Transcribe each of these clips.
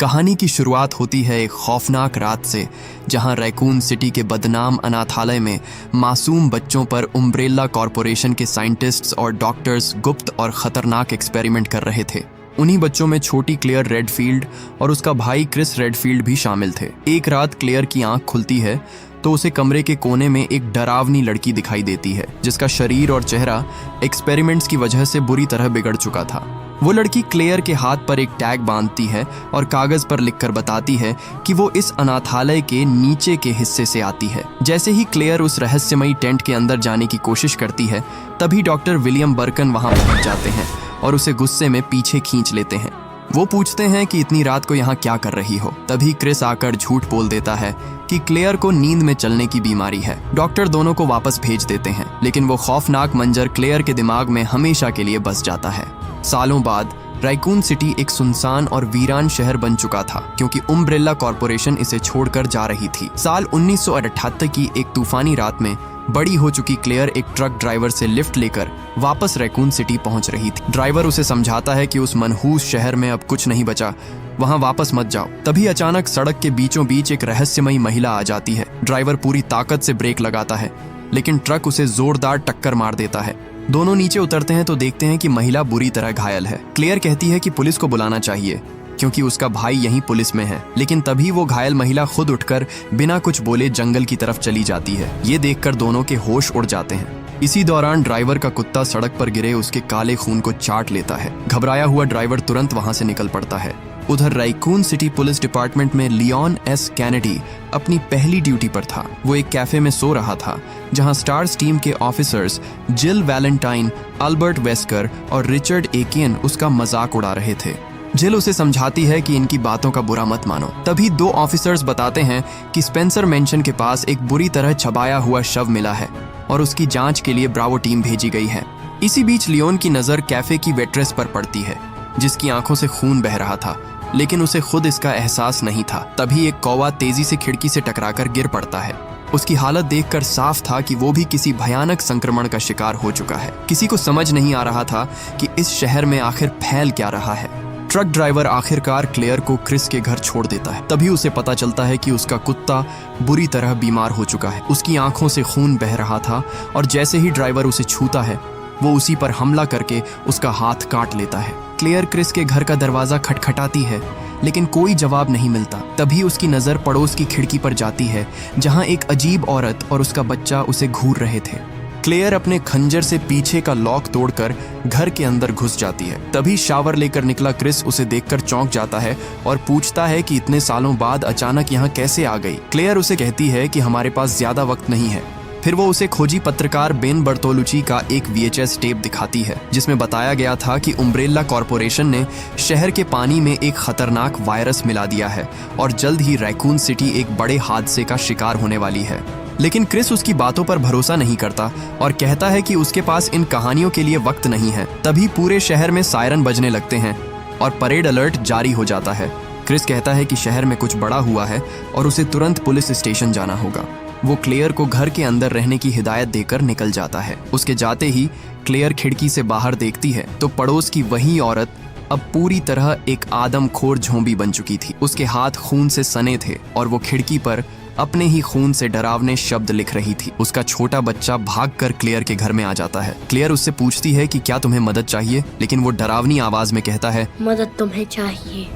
कहानी की शुरुआत होती है एक खौफनाक रात से, जहां रैकून सिटी के बदनाम अनाथालय में मासूम बच्चों पर उम्ब्रेला कॉरपोरेशन के साइंटिस्ट्स और डॉक्टर्स गुप्त और खतरनाक एक्सपेरिमेंट कर रहे थे। उन्हीं बच्चों में छोटी क्लेयर रेडफील्ड और उसका भाई क्रिस रेडफील्ड भी शामिल थे। एक रात क्लेयर की आंख खुलती है तो उसे कमरे के कोने में एक डरावनी लड़की दिखाई देती है, जिसका शरीर और चेहरा एक्सपेरिमेंट्स की वजह से बुरी तरह बिगड़ चुका था। वो लड़की क्लेयर के हाथ पर एक टैग बांधती है और कागज पर लिखकर बताती है कि वो इस अनाथालय के नीचे के हिस्से से आती है। जैसे ही क्लेयर उस रहस्यमयी टेंट के अंदर जाने की कोशिश करती है, तभी डॉक्टर विलियम बर्कन वहां पहुंच जाते हैं और उसे गुस्से में पीछे खींच लेते हैं। वो पूछते हैं कि इतनी रात को यहाँ क्या कर रही हो। तभी क्रिस आकर झूठ बोल देता है कि क्लेयर को नींद में चलने की बीमारी है। डॉक्टर दोनों को वापस भेज देते हैं, लेकिन वो खौफनाक मंजर क्लेयर के दिमाग में हमेशा के लिए बस जाता है। सालों बाद रैकून सिटी एक सुनसान और वीरान शहर बन चुका था, क्योंकि उम्ब्रेला कॉरपोरेशन इसे छोड़कर जा रही थी। साल 1978 की एक तूफानी रात में बड़ी हो चुकी क्लेयर एक ट्रक ड्राइवर से लिफ्ट लेकर वापस रैकून सिटी पहुंच रही थी। ड्राइवर उसे समझाता है कि उस मनहूस शहर में अब कुछ नहीं बचा, वहां वापस मत जाओ। तभी अचानक सड़क के बीचों बीच एक रहस्यमयी महिला आ जाती है। ड्राइवर पूरी ताकत से ब्रेक लगाता है, लेकिन ट्रक उसे जोरदार टक्कर मार देता है। दोनों नीचे उतरते हैं तो देखते हैं कि महिला बुरी तरह घायल है। क्लेयर कहती है कि पुलिस को बुलाना चाहिए, क्योंकि उसका भाई यहीं पुलिस में है। लेकिन तभी वो घायल महिला खुद उठकर बिना कुछ बोले जंगल की तरफ चली जाती है। ये देखकर दोनों के होश उड़ जाते हैं। इसी दौरान ड्राइवर का कुत्ता सड़क पर गिरे उसके काले खून को चाट लेता है। घबराया हुआ ड्राइवर तुरंत वहां से निकल पड़ता है। उधर रैकून सिटी पुलिस डिपार्टमेंट में लियोन एस कैनेडी अपनी पहली ड्यूटी पर था। वो एक कैफे में सो रहा था, जहां स्टार्स टीम के ऑफिसर्स जिल वैलेंटाइन, अल्बर्ट वेस्कर और रिचर्ड एकियन उसका मजाक उड़ा रहे थे। जिल उसे समझाती है कि इनकी बातों का बुरा मत मानो। तभी दो ऑफिसर्स बताते हैं कि स्पेंसर मेंशन के पास एक बुरी तरह छबाया हुआ शव मिला है और उसकी जांच के लिए ब्रावो टीम भेजी गई है। इसी बीच लियोन की नजर कैफे की वेट्रेस पर पड़ती है, जिसकी आंखों से खून बह रहा था, लेकिन उसे खुद इसका एहसास नहीं था। तभी एक कौवा तेजी से खिड़की से टकराकर गिर पड़ता है। उसकी हालत देखकर साफ था कि वो भी किसी भयानक संक्रमण का शिकार हो चुका है। किसी को समझ नहीं आ रहा था कि इस शहर में आखिर फैल क्या रहा है। ट्रक ड्राइवर आखिरकार क्लेयर को क्रिस के घर छोड़ देता है। तभी उसे पता चलता है कि उसका कुत्ता बुरी तरह बीमार हो चुका है। उसकी आंखों से खून बह रहा था और जैसे ही ड्राइवर उसे छूता है, वो उसी पर हमला करके उसका हाथ काट लेता है। क्लेयर क्रिस के घर का दरवाजा खटखटाती है, लेकिन कोई जवाब नहीं मिलता। तभी उसकी नजर पड़ोस की खिड़की पर जाती है, जहां एक अजीब औरत और उसका बच्चा उसे घूर रहे थे। क्लेयर अपने खंजर से पीछे का लॉक तोड़कर घर के अंदर घुस जाती है। तभी शावर लेकर निकला क्रिस उसे देखकर चौंक जाता है और पूछता है कि इतने सालों बाद अचानक यहाँ कैसे आ गई। क्लेयर उसे कहती है कि हमारे पास ज्यादा वक्त नहीं है। फिर वो उसे खोजी पत्रकार बेन बर्तोलुची का एक VHS टेप दिखाती है, जिसमें बताया गया था कि उम्ब्रेला कॉरपोरेशन ने शहर के पानी में एक खतरनाक वायरस मिला दिया है और जल्द ही रैकून सिटी एक बड़े हादसे का शिकार होने वाली है। लेकिन क्रिस उसकी बातों पर भरोसा नहीं करता और कहता है कि उसके पास इन कहानियों के लिए वक्त नहीं है। तभी पूरे शहर में सायरन बजने लगते हैं और परेड अलर्ट जारी हो जाता है। क्रिस कहता है कि शहर में कुछ बड़ा हुआ है और उसे तुरंत पुलिस स्टेशन जाना होगा। वो क्लेयर को घर के अंदर रहने की हिदायत देकर निकल जाता है। उसके जाते ही क्लेयर खिड़की से बाहर देखती है तो पड़ोस की वही औरत अब पूरी तरह एक आदमखोर झोंबी बन चुकी थी। उसके हाथ खून से सने थे और वो खिड़की पर अपने ही खून से डरावने शब्द लिख रही थी। उसका छोटा बच्चा भागकर क्लेयर के घर में आ जाता है। क्लेयर उससे पूछती है कि क्या तुम्हें मदद चाहिए, लेकिन वो डरावनी आवाज में कहता है, मदद तुम्हें चाहिए।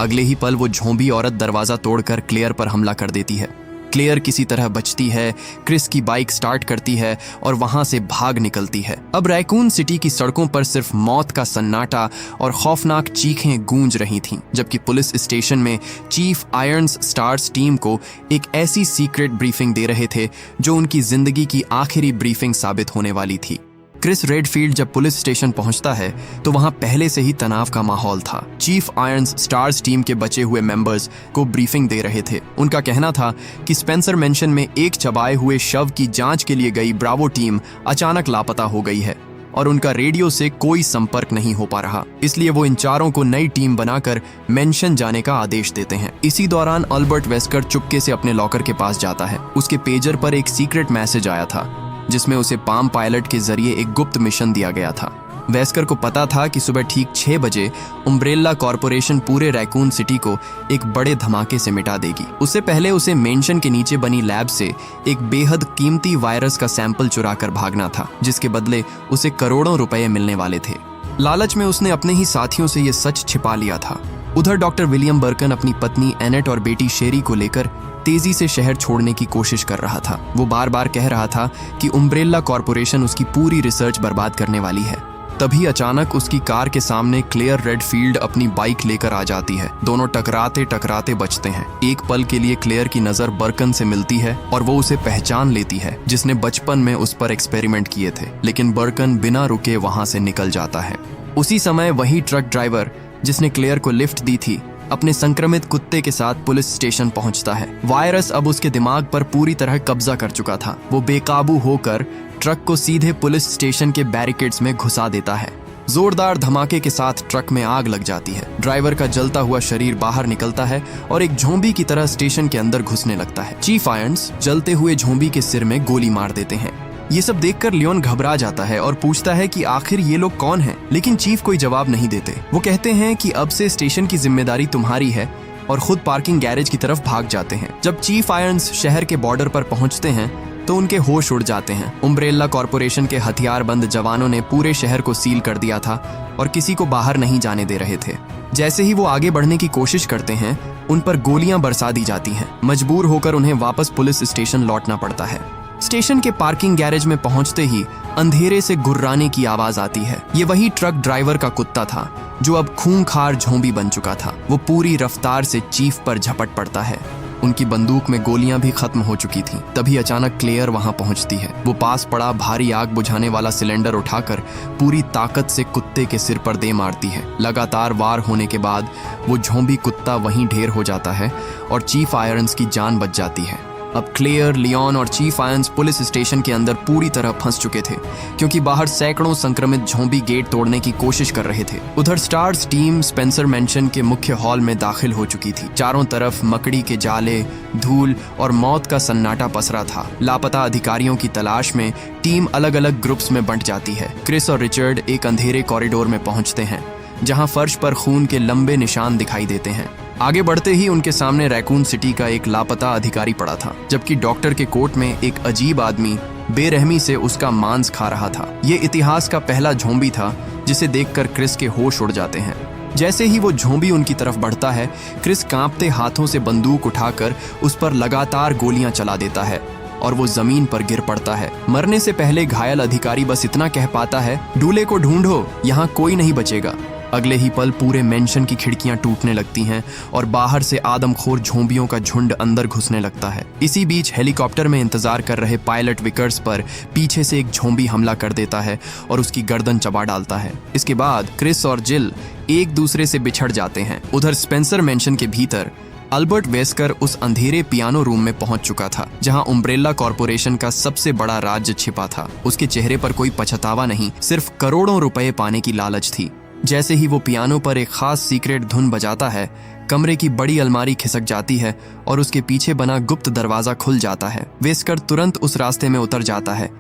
अगले ही पल वो झोंबी औरत दरवाजा तोड़कर क्लेयर पर हमला कर देती है। क्लेयर किसी तरह बचती है, क्रिस की बाइक स्टार्ट करती है और वहां से भाग निकलती है। अब रैकून सिटी की सड़कों पर सिर्फ मौत का सन्नाटा और खौफनाक चीखें गूंज रही थीं, जबकि पुलिस स्टेशन में चीफ आयरन्स स्टार्स टीम को एक ऐसी सीक्रेट ब्रीफिंग दे रहे थे जो उनकी जिंदगी की आखिरी ब्रीफिंग साबित होने वाली थी। क्रिस रेडफील्ड जब पुलिस स्टेशन पहुंचता है तो वहां पहले से ही तनाव का माहौल था। चीफ आयरन्स स्टार्स टीम के बचे हुए मेंबर्स को ब्रीफिंग दे रहे थे। उनका कहना था कि स्पेंसर मेंशन में एक चबाए हुए शव की जांच के लिए गई ब्रावो टीम अचानक लापता हो गई है और उनका रेडियो से कोई संपर्क नहीं हो पा रहा। इसलिए वो इन चारों को नई टीम बनाकर मेंशन जाने का आदेश देते हैं। इसी दौरान अल्बर्ट वेस्कर चुपके से अपने लॉकर के पास जाता है। उसके पेजर पर एक सीक्रेट मैसेज आया था, जिसमें उसे पाम पायलट के जरिए एक गुप्त मिशन दिया गया था। वेस्कर को पता था कि सुबह ठीक 6 बजे उम्ब्रेला कॉरपोरेशन पूरे रैकून सिटी को एक बड़े धमाके से मिटा देगी। उससे पहले उसे मेंशन के नीचे बनी लैब से एक बेहद कीमती वायरस का सैंपल चुरा कर भागना था, जिसके बदले उसे करोड़ों रुपए मिलने वाले थे। लालच में उसने अपने ही साथियों से ये सच छिपा लिया था। उधर डॉक्टर विलियम बर्कन अपनी पत्नी एनेट और बेटी शेरी को लेकर तेजी से शहर छोड़ने की कोशिश कर रहा था। वो बार बार कह रहा था कि उम्ब्रेला कॉरपोरेशन उसकी पूरी रिसर्च बर्बाद करने वाली है। तभी अचानक उसकी कार के सामने क्लेयर रेडफील्ड अपनी बाइक लेकर आ जाती है। दोनों टकराते टकराते बचते हैं। एक पल के लिए क्लेयर की नजर बर्कन से मिलती है और वो उसे पहचान लेती है, जिसने बचपन में उस पर एक्सपेरिमेंट किए थे। लेकिन बर्कन बिना रुके वहां से निकल जाता है। उसी समय वही ट्रक ड्राइवर जिसने क्लेयर को लिफ्ट दी थी, अपने संक्रमित कुत्ते के साथ पुलिस स्टेशन पहुंचता है। वायरस अब उसके दिमाग पर पूरी तरह कब्जा कर चुका था। वो बेकाबू होकर ट्रक को सीधे पुलिस स्टेशन के बैरिकेड्स में घुसा देता है। जोरदार धमाके के साथ ट्रक में आग लग जाती है। ड्राइवर का जलता हुआ शरीर बाहर निकलता है और एक झोंबी की तरह स्टेशन के अंदर घुसने लगता है। चीफ आयरन्स जलते हुए झोंबी के सिर में गोली मार देते हैं। ये सब देखकर लियोन घबरा जाता है और पूछता है कि आखिर ये लोग कौन हैं? लेकिन चीफ कोई जवाब नहीं देते। वो कहते हैं कि अब से स्टेशन की जिम्मेदारी तुम्हारी है और खुद पार्किंग गैरेज की तरफ भाग जाते हैं। जब चीफ आयरन्स शहर के बॉर्डर पर पहुंचते हैं तो उनके होश उड़ जाते हैं। उम्ब्रेला कॉरपोरेशन के हथियारबंद जवानों ने पूरे शहर को सील कर दिया था और किसी को बाहर नहीं जाने दे रहे थे। जैसे ही वो आगे बढ़ने की कोशिश करते हैं, उन पर गोलियां बरसा दी जाती हैं। मजबूर होकर उन्हें वापस पुलिस स्टेशन लौटना पड़ता है। स्टेशन के पार्किंग गैरेज में पहुंचते ही अंधेरे से गुर्राने की आवाज आती है। ये वही ट्रक ड्राइवर का कुत्ता था जो अब खूंखार झोंबी बन चुका था। वो पूरी रफ्तार से चीफ पर झपट पड़ता है। उनकी बंदूक में गोलियां भी खत्म हो चुकी थीं। तभी अचानक क्लेयर वहां पहुंचती है। वो पास पड़ा भारी आग बुझाने वाला सिलेंडर उठाकर पूरी ताकत से कुत्ते के सिर पर दे मारती है। लगातार वार होने के बाद वो झोंबी कुत्ता वहीं ढेर हो जाता है और चीफ आयरन्स की जान बच जाती है। अब क्लेयर, लियोन और चीफ आयरन्स पुलिस स्टेशन के अंदर पूरी तरह फंस चुके थे, क्योंकि बाहर सैकड़ों संक्रमित झोंबी गेट तोड़ने की कोशिश कर रहे थे। उधर स्टार्स टीम स्पेंसर मेंशन के मुख्य हॉल में दाखिल हो चुकी थी। चारों तरफ मकड़ी के जाले, धूल और मौत का सन्नाटा पसरा था। लापता अधिकारियों की तलाश में टीम अलग अलग ग्रुप्स में बंट जाती है। क्रिस और रिचर्ड एक अंधेरे कॉरिडोर में पहुंचते हैं, जहां फर्श पर खून के लंबे निशान दिखाई देते हैं। आगे बढ़ते ही उनके सामने रैकून सिटी का एक लापता अधिकारी पड़ा था, जबकि डॉक्टर के कोट में एक अजीब आदमी बेरहमी से उसका मांस खा रहा था। ये इतिहास का पहला झोंबी था जिसे देखकर क्रिस के होश उड़ जाते हैं। जैसे ही वो झोंबी उनकी तरफ बढ़ता है, क्रिस कांपते हाथों से बंदूक उठाकर उस पर लगातार गोलियां चला देता है और वो जमीन पर गिर पड़ता है। मरने से पहले घायल अधिकारी बस इतना कह पाता है, दूल्हे को ढूंढो, यहाँ कोई नहीं बचेगा। अगले ही पल पूरे मेंशन की खिड़कियां टूटने लगती हैं और बाहर से आदमखोर झोंबियों का झुंड अंदर घुसने लगता है। इसी बीच हेलीकॉप्टर में इंतजार कर रहे पायलट विकर्स पर पीछे से एक झोंबी हमला कर देता है और उसकी गर्दन चबा डालता है। इसके बाद क्रिस और जिल एक दूसरे से बिछड़ जाते हैं। उधर स्पेंसर मेंशन के भीतर अल्बर्ट वेस्कर उस अंधेरे पियानो रूम में पहुंच चुका था, जहां उम्ब्रेला कॉरपोरेशन का सबसे बड़ा राज्य छिपा था। उसके चेहरे पर कोई पछतावा नहीं, सिर्फ करोड़ों रुपए पाने की लालच थी। जैसे ही वो पियानो पर एक खास सीक्रेट धुन बजाता है, कमरे की बड़ी अलमारी खिसक जाती है और उसके पीछे बना गुप्त दरवाजा खुल जाता है। वेस्कर तुरंत उस रास्ते में उतर जाता है।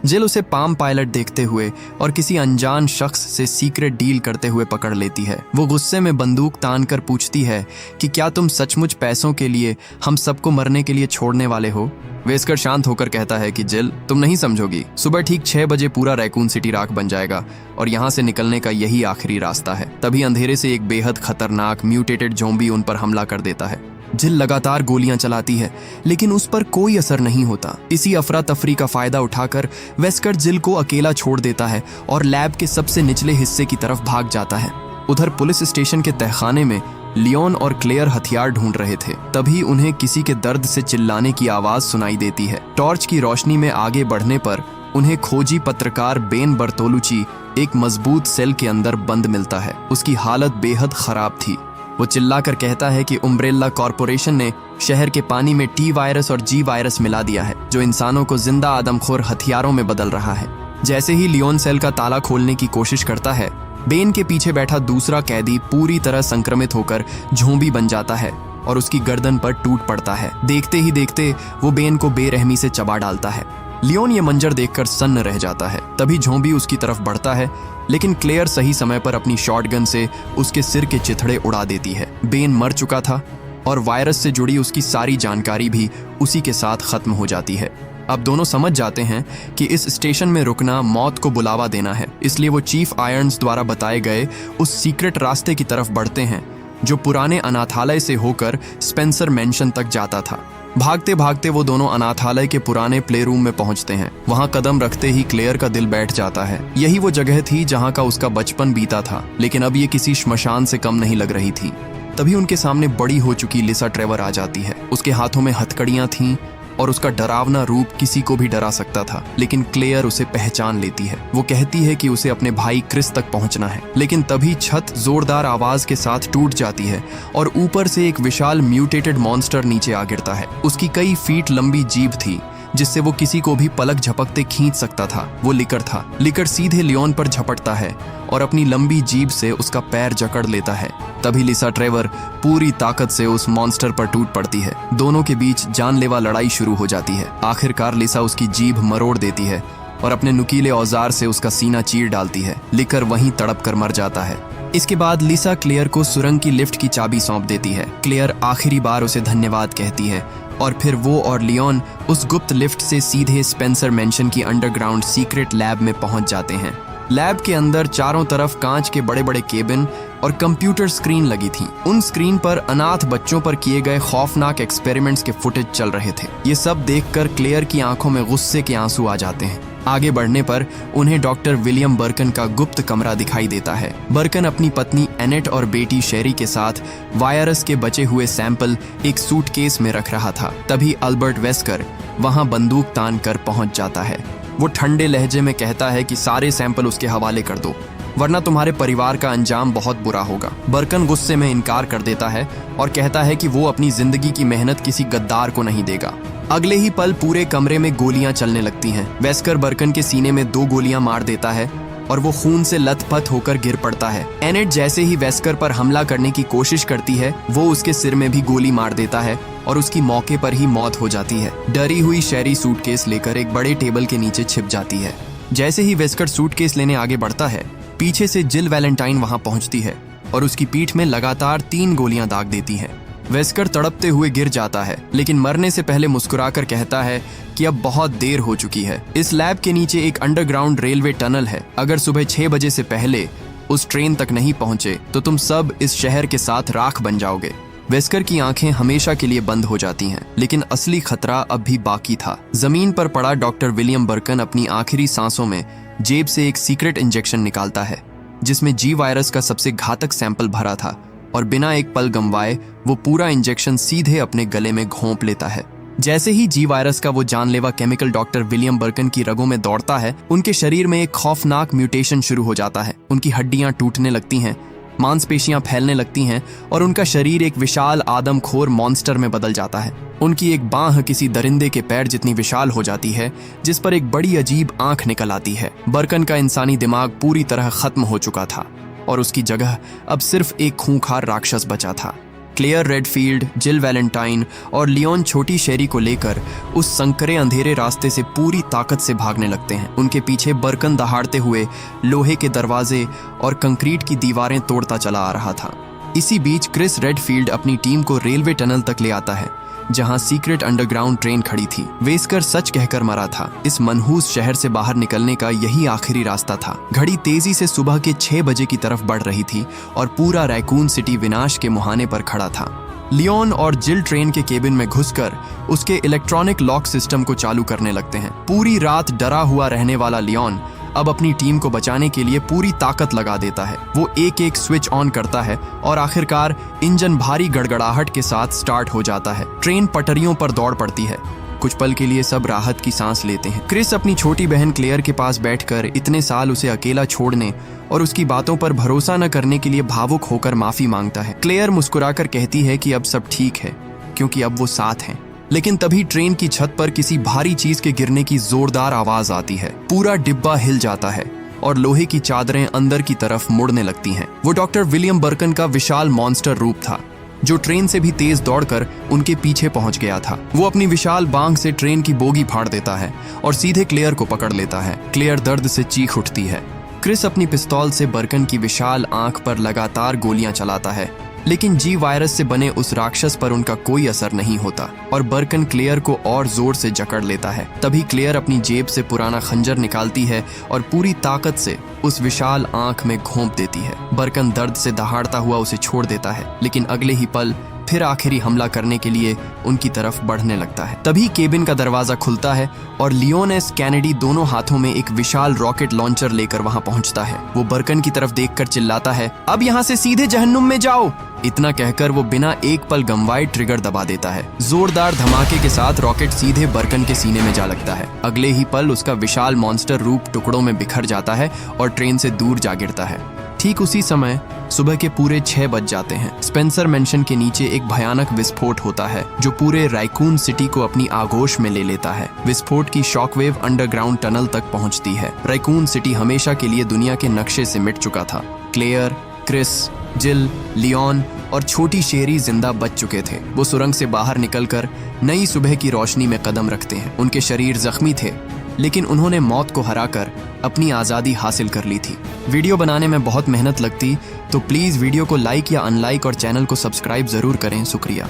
जिल उसे पाम पायलट देखते हुए और किसी अनजान शख्स से सीक्रेट डील करते हुए पकड़ लेती है। वो गुस्से में बंदूक तान कर पूछती है कि क्या तुम सचमुच पैसों के लिए हम सबको मरने के लिए छोड़ने वाले हो? वेस्कर शांत होकर कहता है कि जिल, तुम नहीं समझोगी। सुबह ठीक 6 बजे पूरा रैकून सिटी राख बन जाएगा और यहाँ से निकलने का यही आखिरी रास्ता है। तभी अंधेरे से एक बेहद खतरनाक म्यूटेटेड ज़ॉम्बी उन पर हमला कर देता है। जिल लगातार गोलियां चलाती है, लेकिन उस पर कोई असर नहीं होता। इसी अफरा तफरी का फायदा उठाकर वेस्कर जिल को अकेला छोड़ देता है और लैब के सबसे निचले हिस्से की तरफ भाग जाता है। उधर पुलिस स्टेशन के तहखाने में लियोन और क्लेयर हथियार ढूंढ रहे थे। तभी उन्हें किसी के दर्द से चिल्लाने की आवाज सुनाई देती है। टॉर्च की रोशनी में आगे बढ़ने पर उन्हें खोजी पत्रकार बेन बर्तोलुची एक मजबूत सेल के अंदर बंद मिलता है। उसकी हालत बेहद खराब थी। वो चिल्लाकर कहता है कि उम्ब्रेला कॉरपोरेशन ने शहर के पानी में टी वायरस और जी वायरस मिला दिया है, जो इंसानों को जिंदा आदमखोर हथियारों में बदल रहा है। जैसे ही लियोन सेल का ताला खोलने की कोशिश करता है, बेन के पीछे बैठा दूसरा कैदी पूरी तरह संक्रमित होकर ज़ॉम्बी बन जाता है और उसकी गर्दन पर टूट पड़ता है। देखते ही देखते वो बेन को बेरहमी से चबा डालता है। लियोन ये मंजर देखकर सन्न रह जाता है। तभी ज़ॉम्बी उसकी तरफ बढ़ता है, लेकिन क्लेयर सही समय पर अपनी शॉटगन से उसके सिर के चिथड़े उड़ा देती है। बेन मर चुका था और वायरस से जुड़ी उसकी सारी जानकारी भी उसी के साथ खत्म हो जाती है। अब दोनों समझ जाते हैं कि इस स्टेशन में रुकना मौत को बुलावा देना है, इसलिए वो चीफ आयरन्स द्वारा बताए गए उस सीक्रेट रास्ते की तरफ बढ़ते हैं जो पुराने अनाथालय से होकर स्पेंसर मैंशन तक जाता था। भागते भागते वो दोनों अनाथालय के पुराने प्ले रूम में पहुंचते हैं। वहां कदम रखते ही क्लेयर का दिल बैठ जाता है। यही वो जगह थी जहां का उसका बचपन बीता था, लेकिन अब ये किसी श्मशान से कम नहीं लग रही थी। तभी उनके सामने बड़ी हो चुकी लिसा ट्रेवर आ जाती है। उसके हाथों में हथकड़ियां थीं और उसका डरावना रूप किसी को भी डरा सकता था, लेकिन क्लेयर उसे पहचान लेती है। वो कहती है कि उसे अपने भाई क्रिस तक पहुंचना है, लेकिन तभी छत जोरदार आवाज के साथ टूट जाती है और ऊपर से एक विशाल म्यूटेटेड मॉन्स्टर नीचे आ गिरता है। उसकी कई फीट लंबी जीभ थी जिससे वो किसी को भी पलक झपकते खींच सकता था। वो लिकर था। लिकर सीधे लियोन पर झपटता है और अपनी लंबी जीभ से उसका पैर जकड़ लेता है। तभी लिसा ट्रेवर पूरी ताकत से उस मॉन्स्टर पर टूट पड़ती है। दोनों के बीच जानलेवा लड़ाई शुरू हो जाती है। आखिरकार लिसा उसकी जीभ मरोड़ देती है और अपने नुकीले औजार से उसका सीना चीर डालती है। लिकर वहीं तड़प कर मर जाता है। इसके बाद लिसा क्लेयर को सुरंग की लिफ्ट की चाबी सौंप देती है। क्लेयर आखिरी बार उसे धन्यवाद कहती है और फिर वो और लियोन उस गुप्त लिफ्ट से सीधे स्पेंसर मैंशन की अंडरग्राउंड सीक्रेट लैब में पहुंच जाते हैं। लैब के अंदर चारों तरफ कांच के बड़े बड़े केबिन और कंप्यूटर स्क्रीन लगी थी। उन स्क्रीन पर अनाथ बच्चों पर किए गए खौफनाक एक्सपेरिमेंट्स के फुटेज चल रहे थे। ये सब देखकर क्लेयर की आंखों में गुस्से के आंसू आ जाते हैं। आगे बढ़ने पर उन्हें डॉक्टर विलियम बर्कन का गुप्त कमरा दिखाई देता है। बर्कन अपनी पत्नी एनेट और बेटी शेरी के साथ वायरस के बचे हुए सैंपल एक सूटकेस में रख रहा था। तभी अल्बर्ट वेस्कर वहां बंदूक तान कर पहुंच जाता है। वो ठंडे लहजे में कहता है कि सारे सैंपल उसके हवाले कर दो, वरना तुम्हारे परिवार का अंजाम बहुत बुरा होगा। बर्कन गुस्से में इनकार कर देता है और कहता है कि वो अपनी जिंदगी की मेहनत किसी गद्दार को नहीं देगा। अगले ही पल पूरे कमरे में गोलियां चलने लगती हैं। वेस्कर बर्कन के सीने में 2 गोलियां मार देता है और वो खून से लथपथ होकर गिर पड़ता है। एनेट जैसे ही वेस्कर पर हमला करने की कोशिश करती है, वो उसके सिर में भी गोली मार देता है और उसकी मौके पर ही मौत हो जाती है। डरी हुई शेरी सूटकेस लेकर एक बड़े टेबल के नीचे छिप जाती है। जैसे ही वेस्कर सूटकेस लेने आगे बढ़ता है, पीछे से जिल वैलेंटाइन वहां पहुंचती है और उसकी पीठ में लगातार 3 गोलियां दाग देती है। वेस्कर तड़पते हुए गिर जाता है, लेकिन मरने से पहले मुस्कुराकर कहता है कि अब बहुत देर हो चुकी है। इस लैब के नीचे एक अंडरग्राउंड रेलवे टनल है। अगर सुबह 6 बजे से पहले उस ट्रेन तक नहीं पहुंचे तो तुम सब इस शहर के साथ राख बन जाओगे। वेस्कर की आंखें हमेशा के लिए बंद हो जाती हैं, लेकिन असली खतरा अब भी बाकी था। जमीन पर पड़ा डॉक्टर विलियम बर्कन अपनी आखिरी सांसों में जेब से एक सीक्रेट इंजेक्शन निकालता है, जिसमें जी वायरस का सबसे घातक सैंपल भरा था, और बिना एक पल गंवाए वो पूरा इंजेक्शन सीधे अपने गले में घोंप लेता है। जैसे ही जी वायरस का वो जानलेवा केमिकल डॉक्टर विलियम बर्कन की रगों में दौड़ता है, उनके शरीर में एक खौफनाक म्यूटेशन शुरू हो जाता है। उनकी हड्डियां टूटने लगती हैं, मांसपेशियां फैलने लगती हैं और उनका शरीर एक विशाल आदमखोर मॉन्स्टर में बदल जाता है। उनकी एक बांह किसी दरिंदे के पैर जितनी विशाल हो जाती है, जिस पर एक बड़ी अजीब आंख निकल आती है। बर्कन का इंसानी दिमाग पूरी तरह खत्म हो चुका था और उसकी जगह अब सिर्फ एक खूंखार राक्षस बचा था। क्लेयर रेडफील्ड, जिल वैलेंटाइन और लियोन छोटी शेरी को लेकर उस संकरे अंधेरे रास्ते से पूरी ताकत से भागने लगते हैं। उनके पीछे बर्कन दहाड़ते हुए लोहे के दरवाजे और कंक्रीट की दीवारें तोड़ता चला आ रहा था। इसी बीच क्रिस रेडफील्ड अपनी टीम को रेलवे टनल तक ले आता है, जहां सीक्रेट अंडरग्राउंड ट्रेन खड़ी थी। वेस्कर सच कहकर मरा था। इस मनहूस शहर से बाहर निकलने का यही आखिरी रास्ता था। घड़ी तेजी से सुबह के 6 बजे की तरफ बढ़ रही थी और पूरा रैकून सिटी विनाश के मुहाने पर खड़ा था। लियोन और जिल ट्रेन के केबिन में घुसकर उसके इलेक्ट्रॉनिक लॉक सिस्टम को चालू करने लगते हैं। पूरी रात डरा हुआ रहने वाला लियोन अब अपनी टीम को बचाने के लिए पूरी ताकत लगा देता है। वो एक एक स्विच ऑन करता है और आखिरकार इंजन भारी गड़गड़ाहट के साथ स्टार्ट हो जाता है। ट्रेन पटरियों पर दौड़ पड़ती है। कुछ पल के लिए सब राहत की सांस लेते हैं। क्रिस अपनी छोटी बहन क्लेयर के पास बैठकर इतने साल उसे अकेला छोड़ने और उसकी बातों पर भरोसा न करने के लिए भावुक होकर माफी मांगता है। क्लेयर मुस्कुराकर कहती है कि अब सब ठीक है, क्योंकि अब वो साथ हैं। लेकिन तभी ट्रेन की छत पर किसी भारी चीज के गिरने की जोरदार आवाज आती है। पूरा डिब्बा हिल जाता है और लोहे की चादरें अंदर की तरफ मुड़ने लगती हैं। वो डॉक्टर विलियम बर्कन का विशाल मॉन्स्टर रूप था। जो ट्रेन से भी तेज दौड़कर उनके पीछे पहुंच गया था। वो अपनी विशाल बांग से ट्रेन की बोगी फाड़ देता है और सीधे क्लेयर को पकड़ लेता है। क्लेयर दर्द से चीख उठती है। क्रिस अपनी पिस्तौल से बर्कन की विशाल आंख पर लगातार गोलियां चलाता है, लेकिन जी वायरस से बने उस राक्षस पर उनका कोई असर नहीं होता और बर्कन क्लेयर को और जोर से जकड़ लेता है। तभी क्लेयर अपनी जेब से पुराना खंजर निकालती है और पूरी ताकत से उस विशाल आंख में घोंप देती है। बर्कन दर्द से दहाड़ता हुआ उसे छोड़ देता है, लेकिन अगले ही पल फिर आखिरी हमला करने के लिए उनकी तरफ बढ़ने लगता है। तभी केबिन का दरवाजा खुलता है और लियोन एस कैनेडी दोनों हाथों में एक विशाल रॉकेट लॉन्चर लेकर वहां पहुंचता है। वो बर्कन की तरफ देखकर चिल्लाता है, अब यहाँ से सीधे जहन्नुम में जाओ। इतना कहकर वो बिना एक पल गंवाए ट्रिगर दबा देता है। जोरदार धमाके के साथ रॉकेट सीधे बर्कन के सीने में जा लगता है। अगले ही पल उसका विशाल मॉन्स्टर रूप टुकड़ों में बिखर जाता है और ट्रेन से दूर जा गिरता है। ठीक उसी समय सुबह के पूरे 6 बज जाते हैं। स्पेंसर मेंशन के नीचे एक भयानक विस्फोट होता है जो पूरे रैकून सिटी को अपनी आगोश में ले लेता है। विस्फोट की शॉकवेव अंडरग्राउंड टनल तक पहुंचती है। रैकून सिटी हमेशा के लिए दुनिया के नक्शे से मिट चुका था। क्लेयर, क्रिस, जिल, लियोन और छोटी शेरी जिंदा बच चुके थे। वो सुरंग से बाहर निकलकर नई सुबह की रोशनी में कदम रखते हैं। उनके शरीर जख्मी थे, लेकिन उन्होंने मौत को हराकर अपनी आज़ादी हासिल कर ली थी। वीडियो बनाने में बहुत मेहनत लगती, तो प्लीज़ वीडियो को लाइक या अनलाइक और चैनल को सब्सक्राइब ज़रूर करें। शुक्रिया।